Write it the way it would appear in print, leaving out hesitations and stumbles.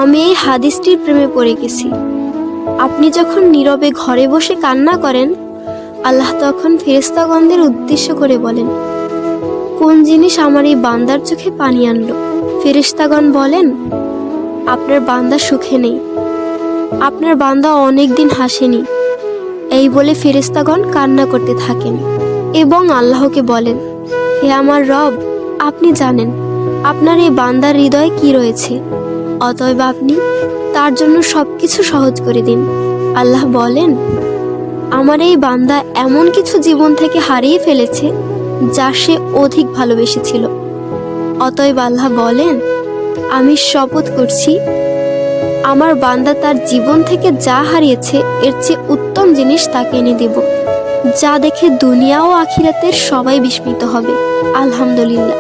আমি এই হাদিসটির প্রেমে পড়ে গেছি। আপনি যখন নীরবে ঘরে বসে কান্না করেন, আল্লাহ তখন ফেরেশতাগণদের উদ্দেশ্য করে বলেন, কোন জিনিস আমার এই বান্দার চোখে পানি আনলো? ফেরেশতাগণ বলেন, আপনার বান্দা সুখে নেই, আপনার বান্দা অনেক দিন হাসেনি। এই বলে ফেরেশতাগণ কান্না করতে থাকেন এবং আল্লাহকে বলেন, হে আমার রব, আপনি জানেন আপনার এই বান্দার হৃদয়ে কি রয়েছে, অতএব আপনি তার জন্য সবকিছু সহজ করে দিন। আল্লাহ বলেন, আমার এই বান্দা এমন কিছু জীবন থেকে হারিয়ে ফেলেছে যা সে অধিক ভালোবেসেছিল। অতএব আল্লাহ বলেন, আমি শপথ করছি, আমার বান্দা তার জীবন থেকে যা হারিয়েছে এর চেয়ে উত্তম জিনিস তাকে এনে দেব, যা দেখে দুনিয়া ও আখিরাতের সবাই বিস্মিত হবে। আলহামদুলিল্লাহ।